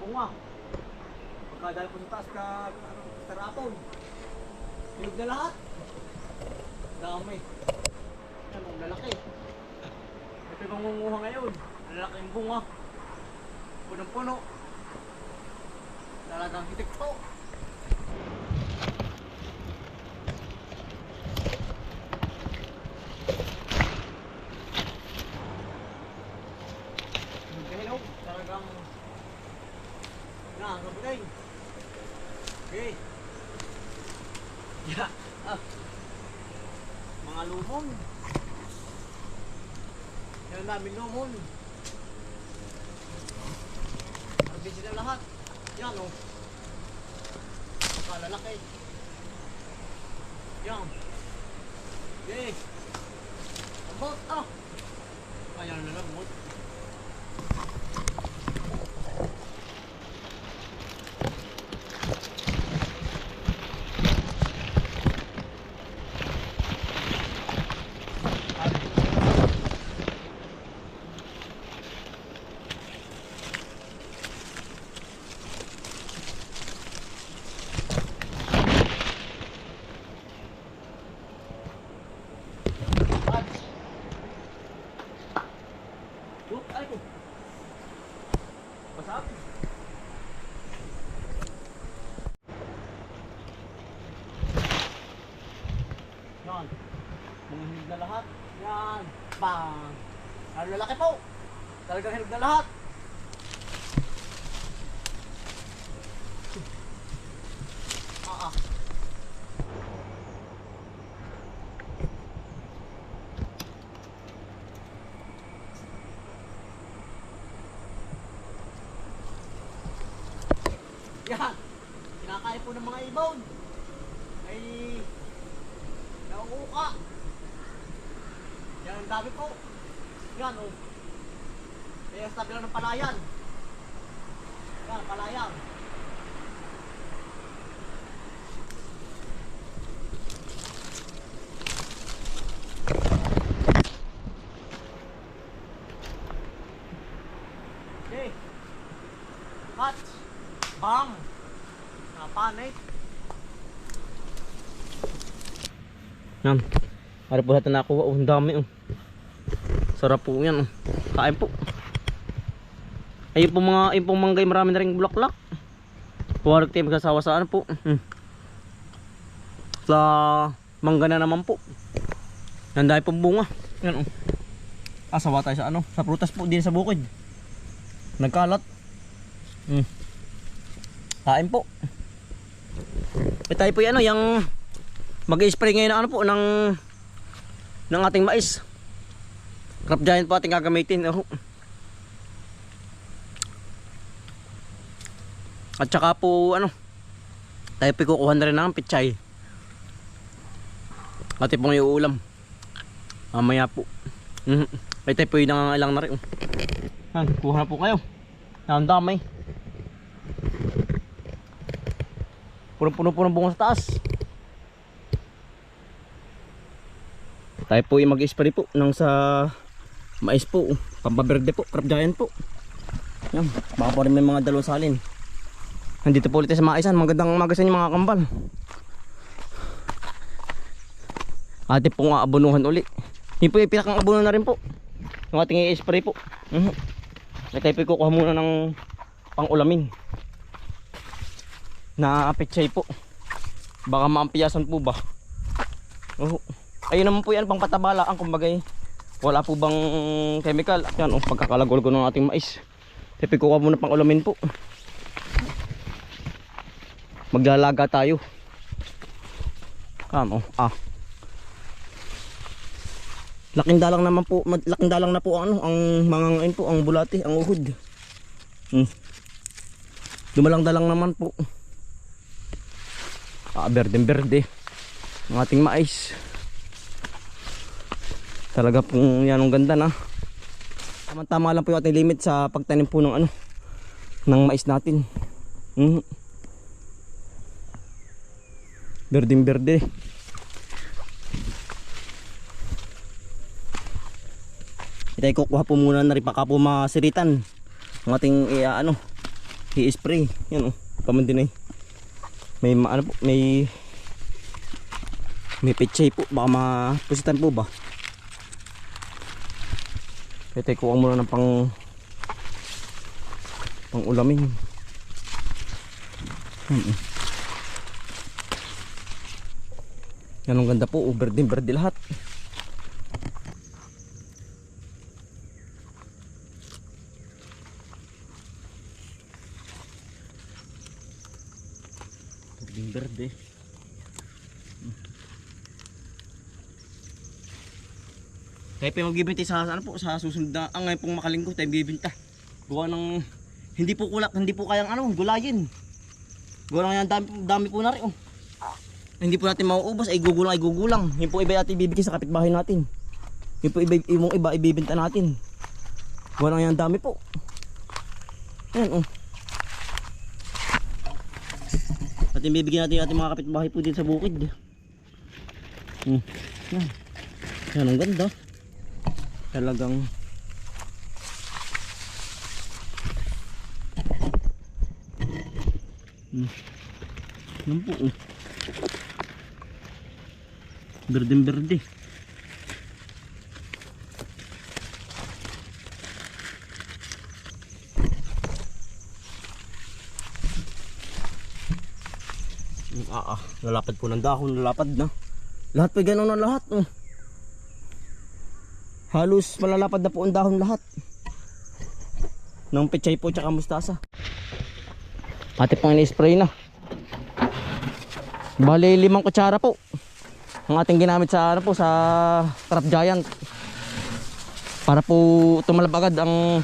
bunga. Pagkadali po sa taas sa rapon. Hinog na lahat. Dami. Yan, ang lalaki. Ito yung mangunguha ngayon. Ang lalaki yung bunga. Punong-puno. Talagang hitik po. Hinog. Talagang ang kabuday. Okay. Yeah. Mga lumon. Yan namin lumon. Marbin sila lahat. Yan o. Kalalaki. Yan. Okay. Ambot. Ayan na lang. Pasap. Yan. Mga hinog na lahat. Yan. Bang. Ang lalaki po. Talagang hinog na lahat. Yan. Kinakain po ng mga ibon. Ay nauuka. Yan ang dami po. Yan o. Kaya sa tabi lang ng palayan. Yan, palayan. Okay. Catch. Bang! Napanay. Yan. Ari po natin nakuha. Ang dami. Sarap po yan. Kain po. Ayun po mga manggay. Marami na rin bulaklak. Puwarag tayo magkasawa sa ano po. Sa mangga na naman po. Yan dahil pong bunga. Yan. Sawa tayo sa ano. Sa prutas po. Din sa bukid. Nagkalat. Kain po. Tayo po yan yung mag-i-spray ngayon ng ano po ng ating mais. Crop giant po ating gagamitin. At saka po ano, tayo po kukuha na rin ng pichay. Pati pong yung ulam. Mamaya po. Tayo po yung nangangailang na rin. Kuha na po kayo. Ang dami. Punong-punong bunga sa taas. Tayo po yung mag-spray po ng sa mais po. Pampaberde po, crop giant po. Yan, baka po rin may mga dalawang salin. Nandito po ulit sa maisan. Magandang umaga sa inyo mga kambal. Ate pong aabunuhan ulit. Yung po yung pinakang abunuhan na rin po. Yung ating i-spray po. Tayo po kukuha muna ng pang-ulamin na pechay po. Baka maampiyasan po ba. Ayun naman po yan, pang patabalaan. Kumbagay wala po bang chemical. Yan pagkakalagol ko ng ating mais. Pipiko ka muna pang ulamin po. Maglalaga tayo. Laking dalang naman po. Laking dalang na po ang mga ngayon po, ang bulati, ang uhod. Dumalang-dalang naman po. Berde-berde ang ating mais. Talaga pong yan ang ganda na. Tama-tama lang po yung ating limit sa pagtanim po ng ng mais natin. Berdeng-berde. Itay kukuha po muna na rin baka po masiritan ang ating i-spray. Yan oh, pamandin ay. May ano po, may pechay po, baka mapusitan po ba. Kaya tayo kuha muna ng pang ulamin. Yan ang ganda po, berde lahat. Berde. Tayo pa magbibinta sa ano po, sa susunod na ngayon pong makalinggo tayo bibinta. Gawa ng hindi po kayang ano, gulayin. Gawa ng dami po na rin oh. Hindi po natin mauubos, ay gugulang. Yun po iba natin ibibigay sa kapitbahay natin. Yun po iba ibibinta natin. Gawa ng yan dami po. Ayan oh. At ibibigay natin yung ating mga kapitbahay po dito sa bukid. Yan. Yan ang ganda. Talagang yan po oh. Berde. Lalapad po ng dahon, lalapad na. Lahat pa gano'n na lahat oh. Halos malalapad na po ang dahon lahat. Ng pechay po tsaka mustasa. Ate pang ini-spray na. Bali 5 kutsara po ang ating ginamit sa ano po, sa Trap Giant. Para po tumalab agad ang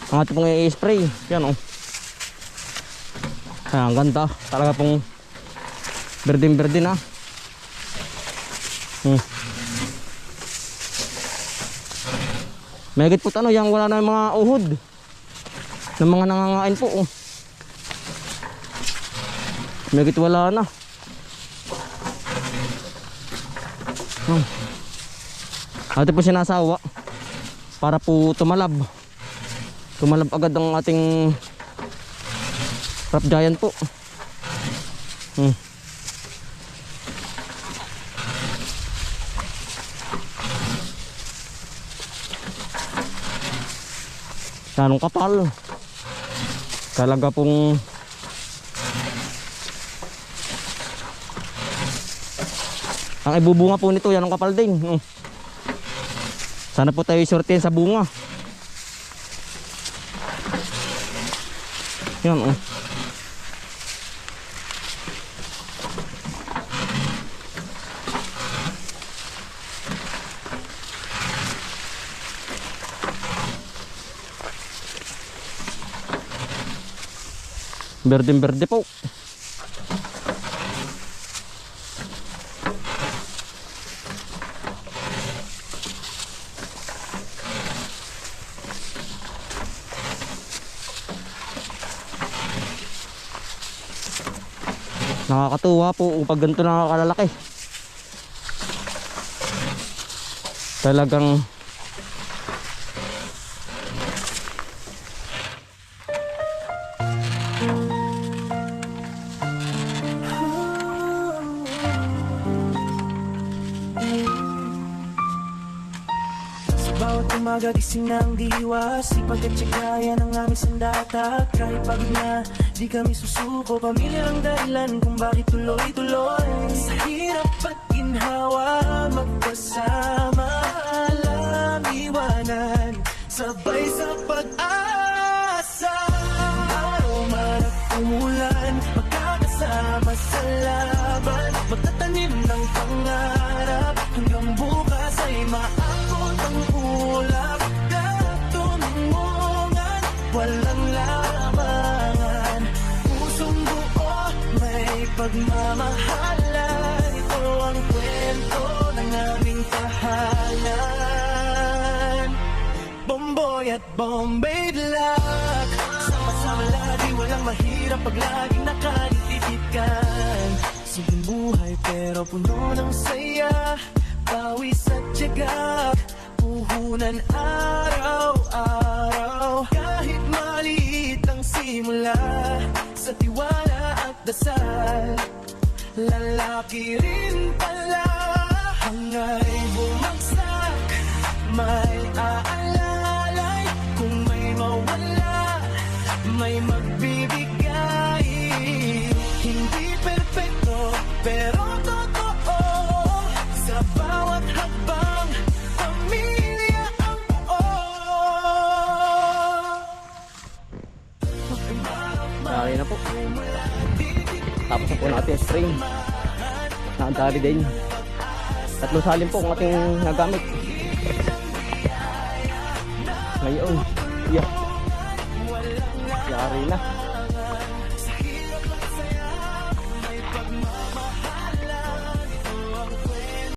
ating pong i-spray. Yan oh. Ang ganda. Talaga pong berde na. Megit po ano, yang wala na yung mga uhod ng mga nangangain po oh. Megit wala na. Ate po sinasawa para po tumalab agad ang ating Trap Giant po. Ganong kapal. Talaga pong ang ibubunga po nito, yan ang kapal din. Sana po tayo isortihan sa bunga. Yan oh. Berde po. Nakakatuwa po pag ganito nakakalalaki. Talagang umaga gising ng diwa, sipag at tiyagayan ang aming sandata. Kahit pagod na, di kami susuko. Pamilya ang dahilan kung bakit tuloy-tuloy. Sa hirap at ginhawa, magkasama, alam iwanan, sabay sa pag-asa. Araw man at umulan, magkakasama sa laban, magtatanim ng pangarap, hanggang bukas ay maabot ang ulap. Katunungan, walang labangan, pusong buo, may pagmamahalan. Ito ang kwento ng aming tahanan. Bomboy at Bombay Black, sama-sama lagi, walang mahirap pag laging nakanititikan. Simpleng buhay pero puno ng saya, pawis at tiyaga, puhunan araw-araw. Kahit maliit lang malaki rin pala. Hanga'y bumagsak, may aalalay. Kung may mawala, may magbibigay. Hindi perfecto, pero totoo. Sa bawat hakbang, pamilya ang buo. Dali na po. Tapos na po natin yung string. Nakadali din. 3 salin po ang ating nagamit. Ngayon, yeah. Yari na.